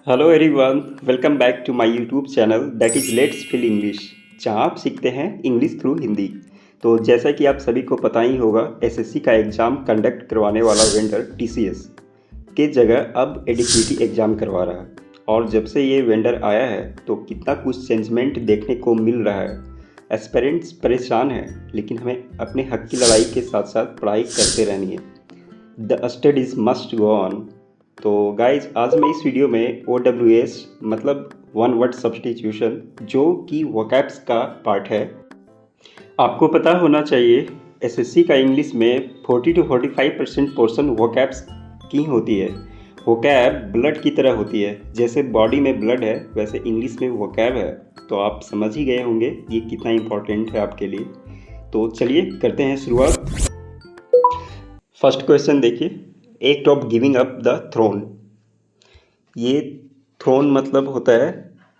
Hello everyone, welcome back to my YouTube channel that is let's feel English, जहां आप सीखते हैं English through Hindi. तो जैसा कि आप सभी को पता ही होगा, एसएससी का एग्ज़ाम कंडक्ट करवाने वाला वेंडर टीसीएस के जगह अब एडीसीटी एग्ज़ाम करवा रहा है। और जब से ये वेंडर आया है तो कितना कुछ चेंजमेंट देखने को मिल रहा है। एस्पिरेंट्स परेशान हैं, लेकिन हमें अपने हक की लड़ाई के साथ साथ पढ़ाई करते रहनी है। The studies must go on. तो गाइज, आज मैं इस वीडियो में OWS मतलब वन वर्ड सब्स्टिट्यूशन, जो कि वोकैब्स का पार्ट है। आपको पता होना चाहिए, एसएससी का इंग्लिश में 40 to 45% पोर्शन वोकैब्स की होती है। वोकैब ब्लड की तरह होती है, जैसे बॉडी में ब्लड है वैसे इंग्लिश में वोकैब है। तो आप समझ ही गए होंगे ये कितना इम्पोर्टेंट है आपके लिए। तो चलिए करते हैं शुरुआत। फर्स्ट क्वेश्चन देखिए, act of giving up the throne. ये थ्रोन मतलब होता है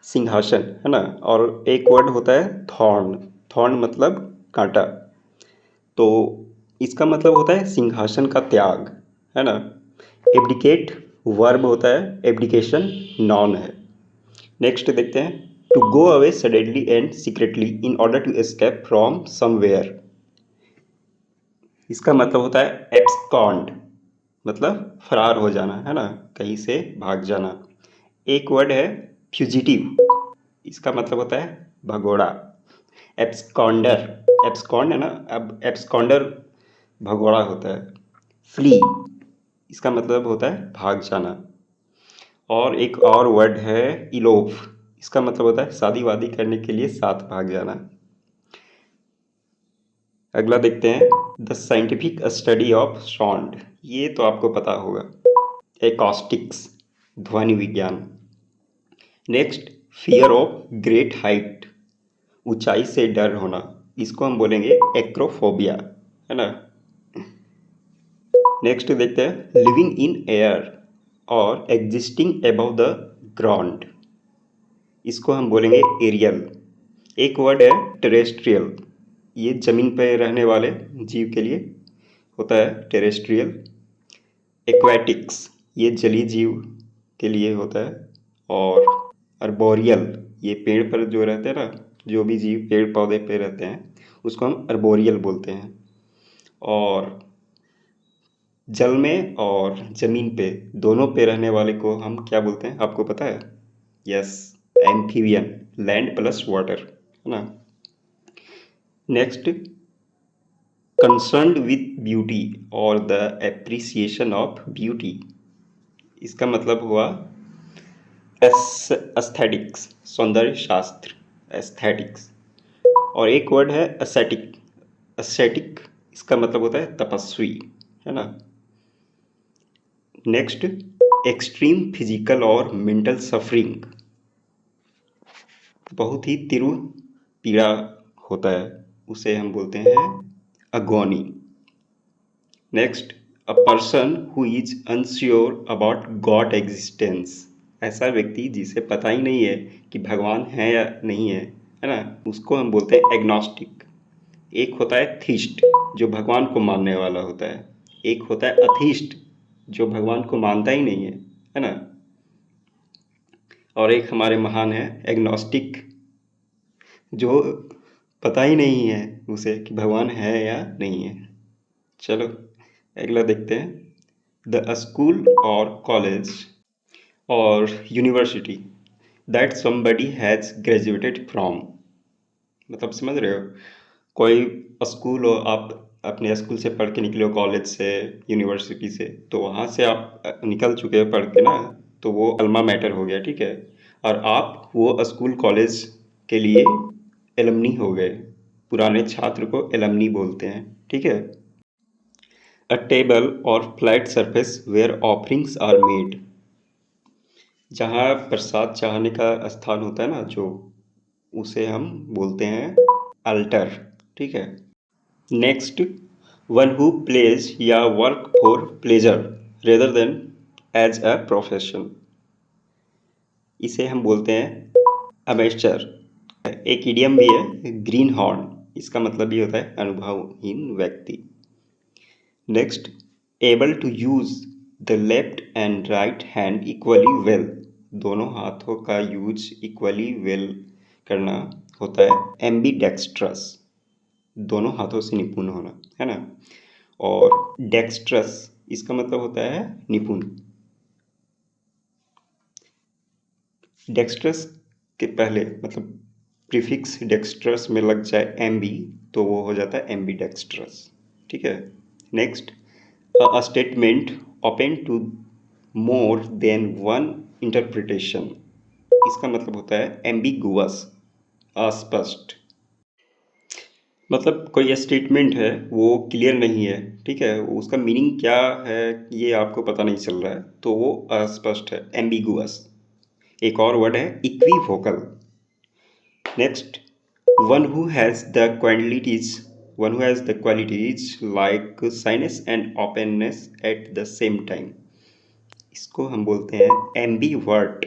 सिंहासन, है ना। और एक वर्ड होता है थॉर्न। थॉर्न मतलब कांटा। तो इसका मतलब होता है सिंहासन का त्याग, है ना। एब्डिकेट वर्ब होता है, एब्डिकेशन नॉन है। नेक्स्ट देखते हैं, to go away suddenly and secretly in order to escape from somewhere. इसका मतलब होता है एब्सकॉन्ड, मतलब फरार हो जाना, है ना, कहीं से भाग जाना। एक वर्ड है फ्यूजिटिव, इसका मतलब होता है भगोड़ा। एब्सकॉन्डर, एब्सकॉन्ड है ना, अब एब्सकॉन्डर भगोड़ा होता है। फ्ली, इसका मतलब होता है भाग जाना। और एक और वर्ड है इलोफ, इसका मतलब होता है शादी वादी करने के लिए साथ भाग जाना। अगला देखते हैं, the scientific study of sound. ये तो आपको पता होगा, एकॉस्टिक्स, ध्वनि विज्ञान। Next, fear of great height, ऊंचाई से डर होना, इसको हम बोलेंगे एक्रोफोबिया, है ना। नेक्स्ट देखते हैं, लिविंग इन एयर और एग्जिस्टिंग अबव द ग्राउंड, इसको हम बोलेंगे एरियल। एक वर्ड है टेरेस्ट्रियल, ये जमीन पर रहने वाले जीव के लिए होता है टेरेस्ट्रियल। एक्वेटिक्स, ये जलीय जीव के लिए होता है। और अर्बोरियल, ये पेड़ पर जो रहते हैं ना, जो भी जीव पेड़ पौधे पे रहते हैं उसको हम अर्बोरियल बोलते हैं। और जल में और ज़मीन पे दोनों पे रहने वाले को हम क्या बोलते हैं, आपको पता है? Yes, amphibian, land plus water, है ना। नेक्स्ट, कंसर्न्ड विथ ब्यूटी और द एप्रिसिएशन ऑफ ब्यूटी, इसका मतलब हुआ एस्थेटिक्स, सौंदर्य शास्त्र, एस्थेटिक्स। और एक वर्ड है एस्थेटिक, एस्थेटिक इसका मतलब होता है तपस्वी, है ना। नेक्स्ट, एक्सट्रीम फिजिकल और मेंटल सफरिंग, बहुत ही तीव्र पीड़ा होता है, उसे हम बोलते हैं agony. Next, a person who is unsure about God existence, ऐसा व्यक्ति जिसे पता ही नहीं है कि भगवान है या नहीं है ना, उसको हम बोलते हैं एग्नोस्टिक। एक होता है थीस्ट, जो भगवान को मानने वाला होता है। एक होता है अथीस्ट, जो भगवान को मानता ही नहीं है ना। और एक हमारे महान है एग्नोस्टिक, जो पता ही नहीं है उसे कि भगवान है या नहीं है। चलो अगला देखते हैं, द स्कूल और कॉलेज और university that somebody has graduated from, मतलब समझ रहे हो, कोई स्कूल हो, आप अपने स्कूल से पढ़ के निकले हो, कॉलेज से, यूनिवर्सिटी से, तो वहाँ से आप निकल चुके हो पढ़ के ना, तो वो अल्मा मैटर हो गया, ठीक है। और आप वो स्कूल कॉलेज के लिए एलमनी हो गए, पुराने छात्र को एलमनी बोलते हैं, ठीक है। A table or flat surface where offerings are made, जहाँ प्रसाद चाहने का स्थान होता है ना, जो, उसे हम बोलते हैं अल्टर, ठीक है। नेक्स्ट, वन हु प्लेज या work for pleasure rather than as a profession, इसे हम बोलते हैं अमेचर। एक इडियम भी है ग्रीन हॉर्न, इसका मतलब ये होता है अनुभवहीन व्यक्ति। Next, able to use the left and right hand equally well दोनों हाथों का यूज इक्वली वेल करना होता है एम्बीडेक्स्ट्रस, दोनों हाथों से निपुण होना, है ना। और डेक्स्ट्रस इसका मतलब होता है निपुण। डेक्स्ट्रस के पहले मतलब प्रीफिक्स डेक्स्ट्रस में लग जाए एम्बी तो वो हो जाता है एम्बीडेक्स्ट्रस, ठीक है। Next, a statement open to more than one interpretation, इसका मतलब होता है एम्बिगुअस, अस्पष्ट। मतलब कोई स्टेटमेंट है वो क्लियर नहीं है, ठीक है, उसका मीनिंग क्या है ये आपको पता नहीं चल रहा है तो वो अस्पष्ट है, एम्बिगुअस। एक और वर्ड है equivocal. Next, one who has the qualities, one who has the qualities like shyness and openness at the same time, इसको हम बोलते हैं एम्बीवर्ट।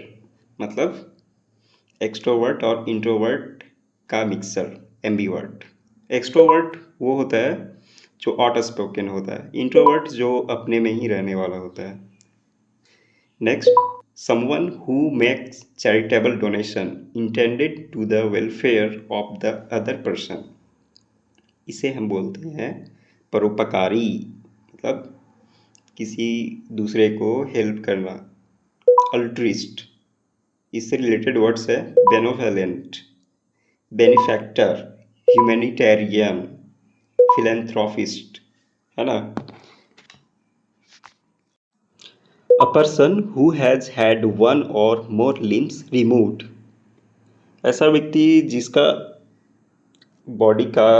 मतलब एक्सट्रोवर्ट और इंट्रोवर्ट का मिक्सर, एम्बीवर्ट। एक्सट्रोवर्ट वो होता है जो आउट स्पोकन होता है, इंट्रोवर्ट जो अपने में ही रहने वाला होता है। Next, someone who makes charitable donation intended to the welfare of the other person, इसे हम बोलते हैं परोपकारी, मतलब किसी दूसरे को हेल्प करना। अल्ट्रिस्ट, इससे रिलेटेड वर्ड्स है बेनोवेलेंट, बेनिफैक्टर, ह्यूमैनिटेरियन, फिलैंथ्रोपिस्ट, है ना। अ person who has had one और मोर लिम्स रिमूव्ड, ऐसा व्यक्ति जिसका बॉडी का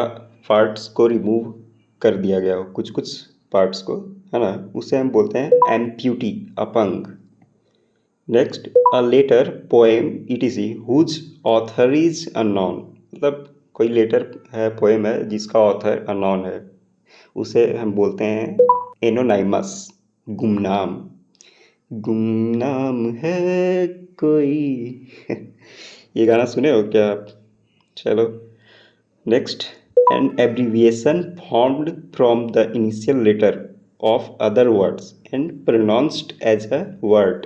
पार्ट्स को रिमूव कर दिया गया हो, कुछ कुछ पार्ट्स को, है ना, उसे हम बोलते हैं एम्प्यूटी, अपंग। Next, a letter, poem, etc whose author is unknown, मतलब कोई लेटर है, पोएम है जिसका ऑथर अननोन है, उसे हम बोलते हैं एनोनाइमस, गुमनाम। गुमनाम है कोई ये गाना सुने हो क्या आप? चलो next, an abbreviation formed from the initial letter of other words and pronounced as a word,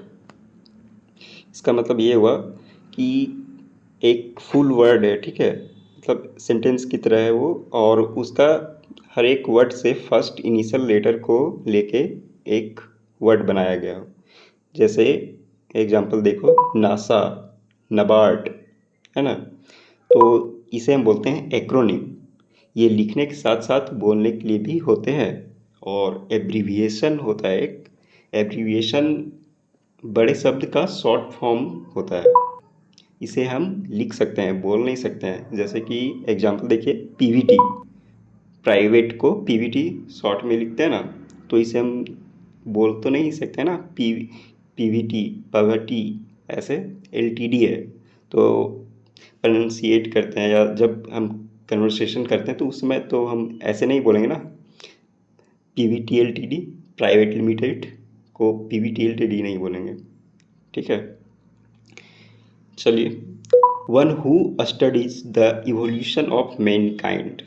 इसका मतलब ये हुआ कि एक फुल वर्ड है, ठीक है, मतलब सेंटेंस की तरह है वो, और उसका हर एक वर्ड से फर्स्ट इनिशियल लेटर को लेके एक वर्ड बनाया गया हो। जैसे एग्जांपल देखो, नासा, नबार्ड, है ना। तो इसे हम बोलते हैं एक्रोनिम। ये लिखने के साथ साथ बोलने के लिए भी होते हैं। और एब्रीविएशन होता है एक, एब्रीविएशन बड़े शब्द का शॉर्ट फॉर्म होता है, इसे हम लिख सकते हैं, बोल नहीं सकते हैं। जैसे कि एग्जांपल देखिए, पीवीटी, प्राइवेट को पीवीटी शॉर्ट में लिखते हैं ना, तो इसे हम बोल तो नहीं सकते ना, पीवीटी, पवर्टी, ऐसे एलटीडी है। तो प्रोनाउंसिएट करते हैं या जब हम कन्वर्सेशन करते हैं तो उस समय तो हम ऐसे नहीं बोलेंगे ना, पीवीटी एलटीडी, प्राइवेट लिमिटेड को पीवीटी एलटीडी नहीं बोलेंगे, ठीक है। चलिए, one who studies the evolution of Mankind,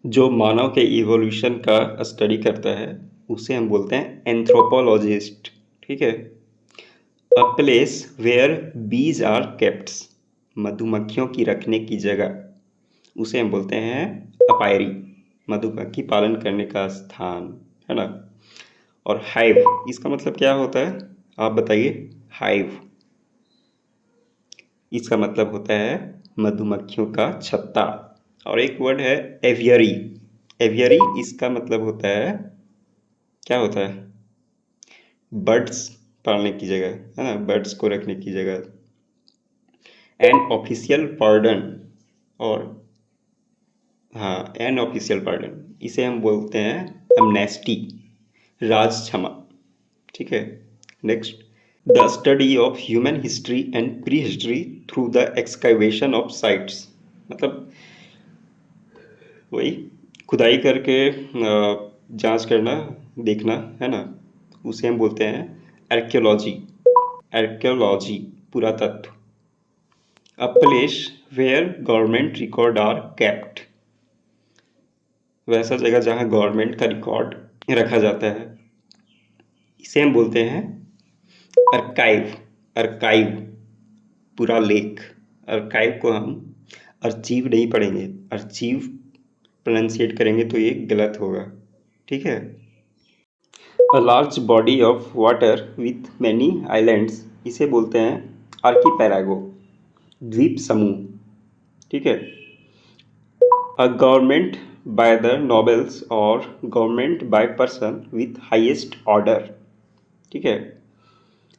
जो मानव के इवोल्यूशन का स्टडी करता है उसे हम बोलते हैं एंथ्रोपोलॉजिस्ट, ठीक है। अ place where bees are kept, मधुमक्खियों की रखने की जगह, उसे हम बोलते हैं अपायरी, मधुमक्खी पालन करने का स्थान, है ना। और हाइव, इसका मतलब क्या होता है आप बताइए? हाइव, इसका मतलब होता है मधुमक्खियों का छत्ता। और एक वर्ड है एवियरी, एवियरी इसका मतलब होता है, क्या होता है? बर्ड्स पालने की जगह, है ना, बर्ड्स को रखने की जगह। एन ऑफिशियल पार्डन, और हाँ, एन ऑफिशियल पार्डन, इसे हम बोलते हैं एमनेस्टी, राज क्षमा, ठीक है। Next, the study of human history and pre history through the excavation of sites, मतलब वही खुदाई करके जांच करना, देखना, है ना, उसे हम बोलते हैं आर्कियोलॉजी, आर्कियोलॉजी, पुरातत्व। A place where government record are kept, वैसा जगह जहाँ गवर्नमेंट का रिकॉर्ड रखा जाता है, इसे हम बोलते हैं आर्काइव, अर्काइव, पूरा लेख। अर्काइव को हम अर्चीव नहीं पढ़ेंगे, अर्चीव प्रोनाउंसिएट करेंगे तो ये गलत होगा, ठीक है। A large body of water with many islands, इसे बोलते हैं आर्कीपेलागो, द्वीप समूह, ठीक है। A government by the nobles और government by person with highest order, ठीक है।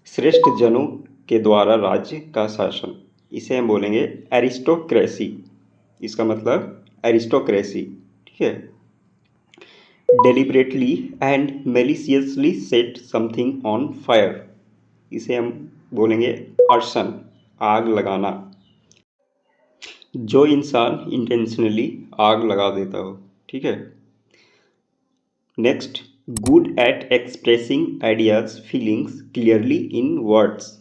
श्रेष्ठ जनों के द्वारा राज्य का शासन, इसे हम बोलेंगे एरिस्टोक्रेसी, इसका मतलब एरिस्टोक्रेसी, ठीक है। Deliberately and maliciously set something on fire, इसे हम बोलेंगे अर्सन, आग लगाना। जो इंसान इंटेंशनली आग लगा देता हो, ठीक है। Next, good at expressing ideas feelings clearly in words,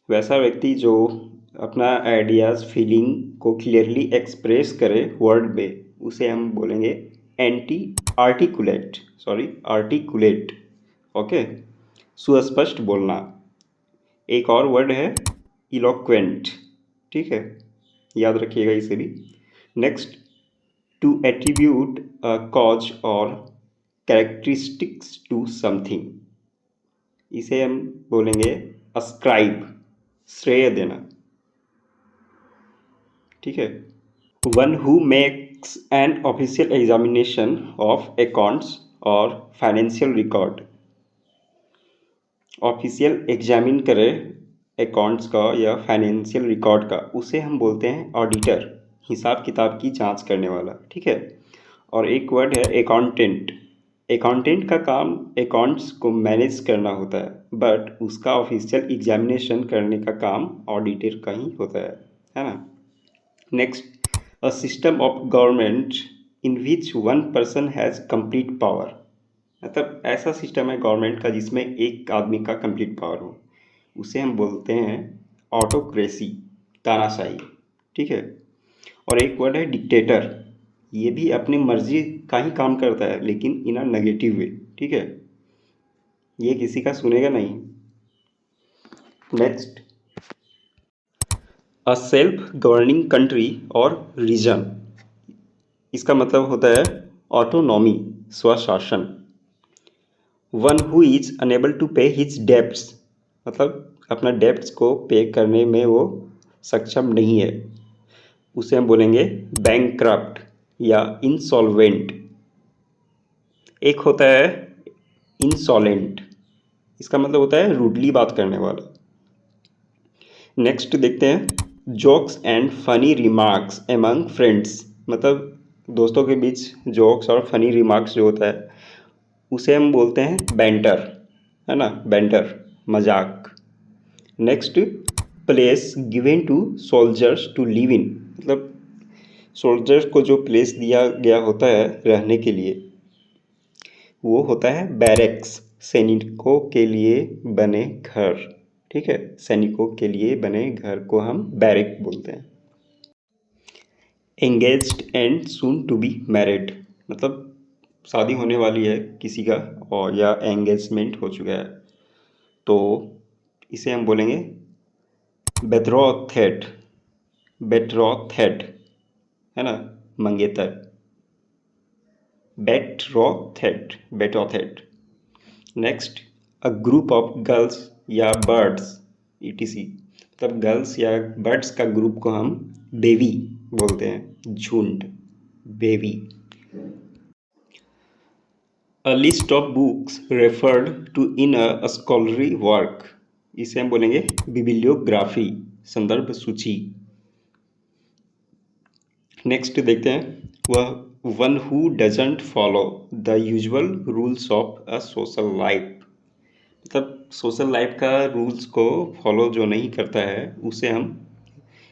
वैसा व्यक्ति जो अपना आइडियाज फीलिंग को क्लियरली एक्सप्रेस करे वर्ड में, उसे हम बोलेंगे आर्टिकुलेट, ओके, सुस्पष्ट बोलना। एक और वर्ड है इलोक्वेंट, ठीक है, याद रखिएगा इसे भी। Next, to attribute a cause or characteristics to something, इसे हम बोलेंगे अस्क्राइब, श्रेय देना, ठीक है। One who makes an official examination of accounts or financial record, official examine करे अकाउंट्स का या फाइनेंशियल रिकॉर्ड का, उसे हम बोलते हैं ऑडिटर, हिसाब किताब की जांच करने वाला, ठीक है। और एक वर्ड है अकाउंटेंट, अकाउंटेंट का काम अकाउंट्स को मैनेज करना होता है, बट उसका ऑफिशियल एग्जामिनेशन करने का काम ऑडिटर का ही होता है ना। Next, a system of government in which one person has complete power, मतलब ऐसा सिस्टम है गवर्नमेंट का जिसमें एक आदमी का कंप्लीट पावर हो, उसे हम बोलते हैं ऑटोक्रेसी, तानाशाही, ठीक है। और एक वर्ड है डिक्टेटर, ये भी अपनी मर्जी का ही काम करता है लेकिन इन अ नेगेटिव वे, ठीक है, ये किसी का सुनेगा नहीं। Next, a self governing country or region, इसका मतलब होता है ऑटोनॉमी, स्वशासन। One who is unable to pay his debts, मतलब अपना डेब्ट्स को पे करने में वो सक्षम नहीं है, उसे हम बोलेंगे बैंकक्रप्ट या इंसॉल्वेंट। एक होता है इंसॉलेंट, इसका मतलब होता है रूडली बात करने वाला। नेक्स्ट देखते हैं, jokes and funny remarks among friends, मतलब दोस्तों के बीच जोक्स और फनी रिमार्क्स जो होता है उसे हम बोलते हैं बैंटर, है ना, बैंटर, मजाक। Next, place given to soldiers to live in, मतलब सोल्जर्स को जो प्लेस दिया गया होता है रहने के लिए वो होता है बैरेक्स, सैनिकों के लिए बने घर, ठीक है, सैनिकों के लिए बने घर को हम बैरेक बोलते हैं। Engaged and soon to be married, मतलब शादी होने वाली है किसी का और या एंगेजमेंट हो चुका है, तो इसे हम बोलेंगे बेट्रॉथेड, बेट्रॉथेड, है ना, मंगेतर, betrothed. Next, a group of girls या बर्ड्स ईटीसी, मतलब गर्ल्स या बर्ड्स का ग्रुप को हम बेवी बोलते हैं, झुंड, bevy. A list of books referred to in a scholarly work, इसे हम बोलेंगे बिबिलियोग्राफी, संदर्भ सूची। नेक्स्ट देखते हैं, वह one who doesn't follow the usual rules of a social life, मतलब सोशल लाइफ का रूल्स को फॉलो जो नहीं करता है उसे हम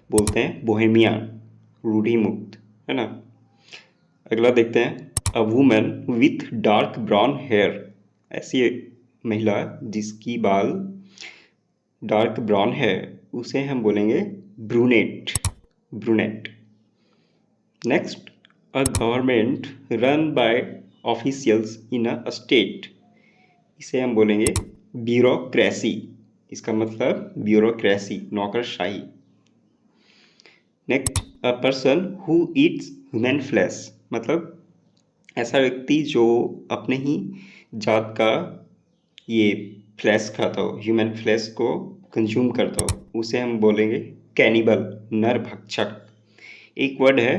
बोलते हैं बोहेमिया, रूढ़ी मुक्त, है ना। अगला देखते हैं, a woman with dark brown hair, ऐसी महिला जिसकी बाल डार्क ब्राउन है उसे हम बोलेंगे brunette, brunette. Next, a government run by officials in a state, इसे हम बोलेंगे ब्यूरोक्रेसी, इसका मतलब ब्यूरोक्रेसी, नौकरशाही। Next, a person who Yeats human flesh, मतलब ऐसा व्यक्ति जो अपने ही जात का ये फ्लैश खाता हो, ह्यूमन फ्लैश को कंज्यूम करता हो, उसे हम बोलेंगे कैनिबल, नरभक्षक। एक वर्ड है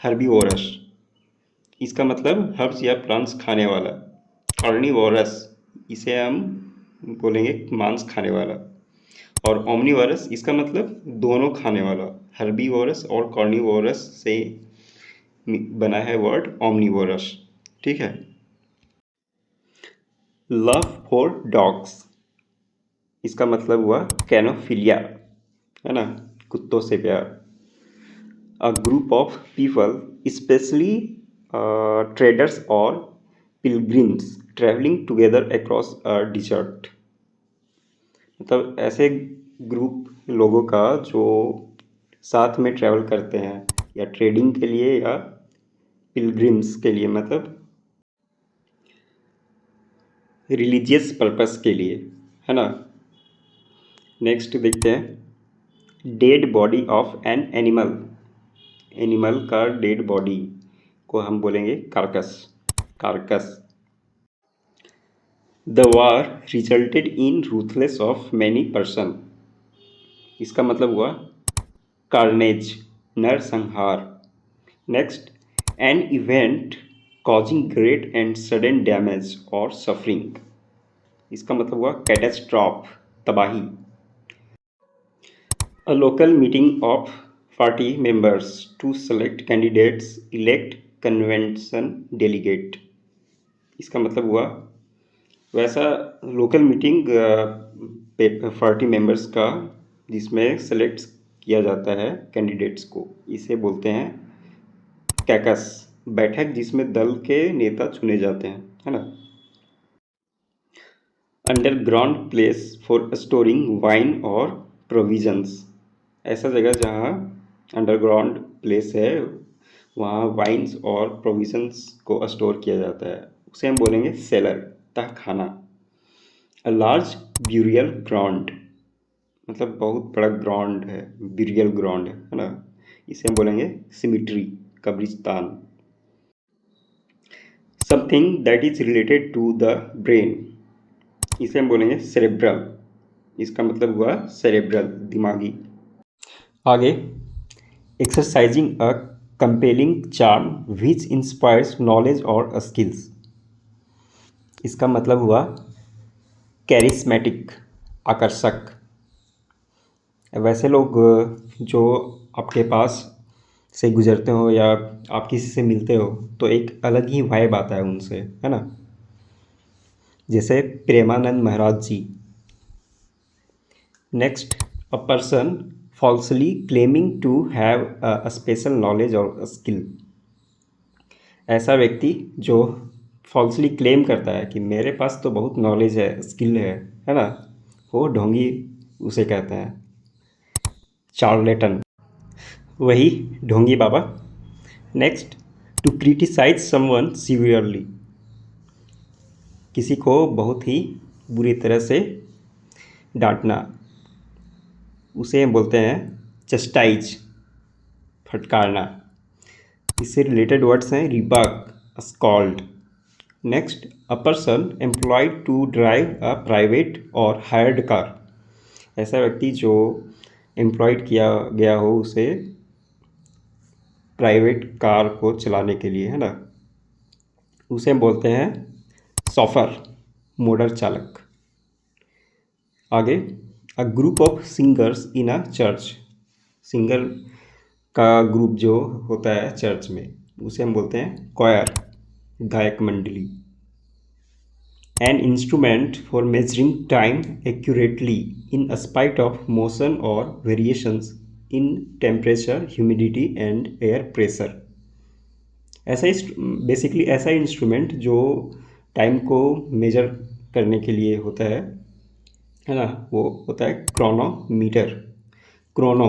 हर्बीवोरस, इसका मतलब हर्ब्स या प्लांट्स खाने वाला। कार्निवोरस, इसे हम बोलेंगे मांस खाने वाला। और ओमनीवोरस, इसका मतलब दोनों खाने वाला। हर्बीवोरस और कार्निवोरस से बना है वर्ड ओमनीवोरस। ठीक है। लव फॉर डॉग्स, इसका मतलब हुआ कैनोफिलिया, है ना, कुत्तों से प्यार। A group of people especially traders और pilgrims travelling together across a desert, मतलब ऐसे ग्रुप लोगों का जो साथ में ट्रैवल करते हैं या ट्रेडिंग के लिए या पिलग्रिम्स के लिए, मतलब रिलीजियस पर्पस के लिए, है ना। नेक्स्ट देखते हैं, dead body of an animal, animal का डेड बॉडी को हम बोलेंगे carcass, carcass. The war resulted in ruthless of many person, इसका मतलब हुआ कार्नेज, नरसंहार। Next, an event causing great and sudden damage और सफरिंग, इसका मतलब हुआ कैटेस्ट्रॉफ, तबाही। A local meeting of party members to select candidates elect convention delegate, इसका मतलब हुआ वैसा लोकल मीटिंग पार्टी मेंबर्स का जिसमें सेलेक्ट किया जाता है कैंडिडेट्स को, इसे बोलते हैं कैकस, बैठक जिसमें दल के नेता चुने जाते हैं, है ना। Underground place for storing wine और प्रोविजंस, ऐसा जगह जहाँ अंडरग्राउंड प्लेस है वहाँ वाइन्स और प्रोविजंस को स्टोर किया जाता है, उसे हम बोलेंगे सेलर, तहखाना। अ लार्ज ब्यूरियल ग्राउंड, मतलब बहुत बड़ा ग्राउंड है, ब्यूरियल ग्राउंड है ना, इसे हम बोलेंगे सिमिट्री, कब्रिस्तान। Something that is related to the brain, इसे हम बोलेंगे सेरेब्रल, इसका मतलब हुआ सेरेब्रल, दिमागी। आगे, एक्सरसाइजिंग अ कंपेलिंग चार्म विच इंस्पायर्स नॉलेज और स्किल्स, इसका मतलब हुआ कैरिस्मेटिक, आकर्षक। वैसे लोग जो आपके पास से गुजरते हो या आप किसी से मिलते हो तो एक अलग ही वाइब आता है उनसे, है ना, जैसे Premanand Maharaj ji. Next, a person falsely claiming to have a special knowledge और स्किल, ऐसा व्यक्ति जो फॉल्सली क्लेम करता है कि मेरे पास तो बहुत नॉलेज है, स्किल है ना, वो ढोंगी उसे कहते हैं, चार्लेटन, वही ढोंगी बाबा। Next, to criticise someone severely, किसी को बहुत ही बुरी तरह से डांटना, उसे बोलते हैं चस्टाइज, फटकारना। इससे रिलेटेड वर्ड्स हैं rebuke, scold. Next, a person employed to drive a private और हायर्ड कार, ऐसा व्यक्ति जो एम्प्लॉयड किया गया हो उसे प्राइवेट कार को चलाने के लिए, है ना, उसे बोलते हैं सॉफर, मोटर चालक। आगे, अ group of singers in a church, singer का ग्रुप जो होता है चर्च में उसे हम बोलते हैं क्वायर, गायक मंडली। An instrument for measuring time accurately in spite of motion और variations in temperature, humidity and air pressure, ऐसा बेसिकली ऐसा इंस्ट्रूमेंट जो टाइम को मेजर करने के लिए होता है ना, वो होता है क्रोनोमीटर। क्रोनो,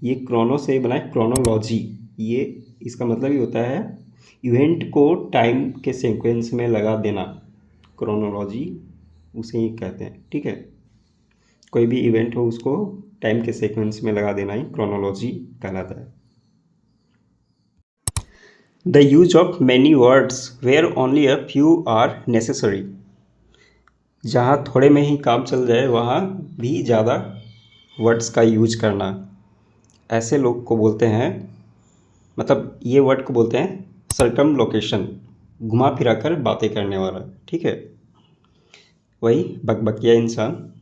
ये क्रोनो से बना है क्रोनोलॉजी, ये इसका मतलब ही होता है इवेंट को टाइम के सीक्वेंस में लगा देना, क्रोनोलॉजी उसे ही कहते हैं, ठीक है। कोई भी इवेंट हो उसको टाइम के सीक्वेंस में लगा देना ही क्रोनोलॉजी कहलाता है। The use of many words where only a few are necessary. जहाँ थोड़े में ही काम चल जाए वहाँ भी ज़्यादा वर्ड्स का यूज करना, ऐसे लोग को बोलते हैं, मतलब ये वर्ड को बोलते हैं सर्कमलोकेशन, घुमा फिरा कर बातें करने वाला, ठीक है, वही बकबकिया इंसान।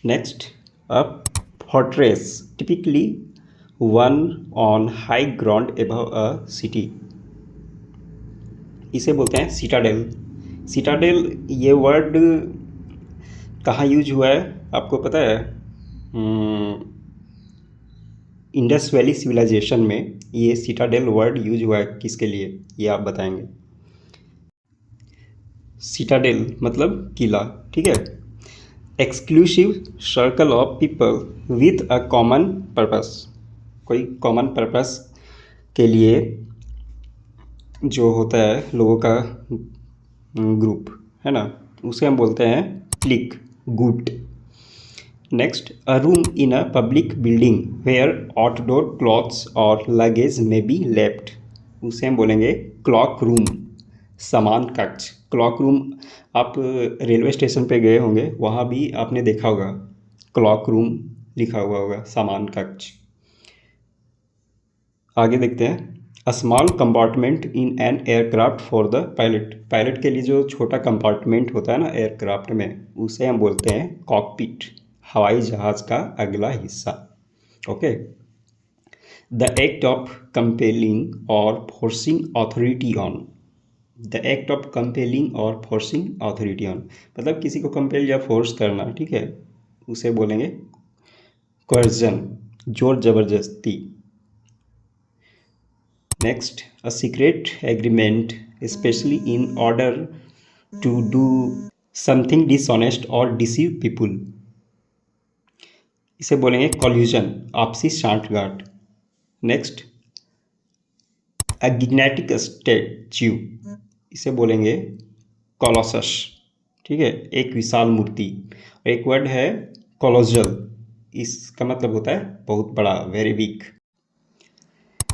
Next, a fortress typically one on high ground above a city, इसे बोलते हैं सिटाडेल। सिटाडेल ये वर्ड कहाँ यूज हुआ है आपको पता है? इंडस वैली सिविलाइजेशन में ये सिटाडेल वर्ड यूज हुआ है किसके लिए, ये आप बताएंगे। सिटाडेल मतलब किला, ठीक है। Exclusive circle of people with a common purpose, कोई कॉमन पर्पस के लिए जो होता है लोगों का ग्रुप, है ना, उसे हम बोलते हैं क्लिक, गुट। Next, a room in a public building where outdoor clothes or luggage may be left, उसे हम बोलेंगे क्लॉक रूम, सामान कक्ष। क्लॉक रूम आप रेलवे स्टेशन पे गए होंगे, वहाँ भी आपने देखा होगा क्लॉक रूम लिखा हुआ होगा, सामान कक्ष। आगे देखते हैं, a small compartment in an aircraft for the pilot. Pilot के लिए जो छोटा कंपार्टमेंट होता है ना एयरक्राफ्ट में, उसे हम बोलते हैं कॉकपिट, हवाई जहाज़ का अगला हिस्सा, okay. The act of compelling और forcing authority on, the act of compelling और फोर्सिंग अथॉरिटी ऑन, मतलब किसी को कंपेल या फोर्स करना, ठीक है, उसे बोलेंगे कोर्जन, जोर जबरदस्ती। Next, a secret agreement specially in order to do something dishonest or deceive people, इसे बोलेंगे कॉल्यूजन, आपसी सांठगांठ। नेक्स्ट, अ गिग्नेटिक स्टैच्यू, इसे बोलेंगे कॉलोसस, ठीक है, एक विशाल मूर्ति। एक वर्ड है कॉलोजल, इसका मतलब होता है बहुत बड़ा, very big.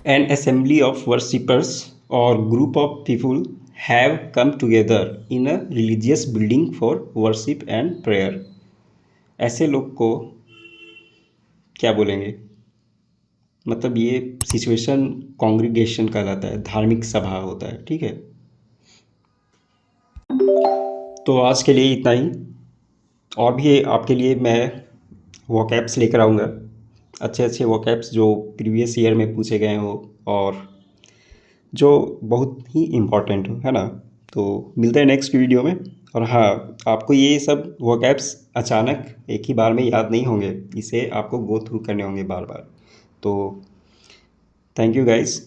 An assembly of worshippers or group of people have come together in a religious building for worship and prayer. ऐसे लोग को क्या बोलेंगे? मतलब ये सिचुएशन कॉन्ग्रीगेशन कहलाता है, धार्मिक सभा होता है, ठीक है। तो आज के लिए इतना ही, और भी आपके लिए मैं वोकैब्स लेकर आऊँगा, अच्छे अच्छे वोकैब्स जो प्रीवियस ईयर में पूछे गए हो और जो बहुत ही इम्पॉर्टेंट हो, है ना। तो मिलते हैं नेक्स्ट वीडियो में। और हाँ, आपको ये सब वोकैब्स अचानक एक ही बार में याद नहीं होंगे, इसे आपको गो थ्रू करने होंगे बार बार। तो थैंक यू गाइस।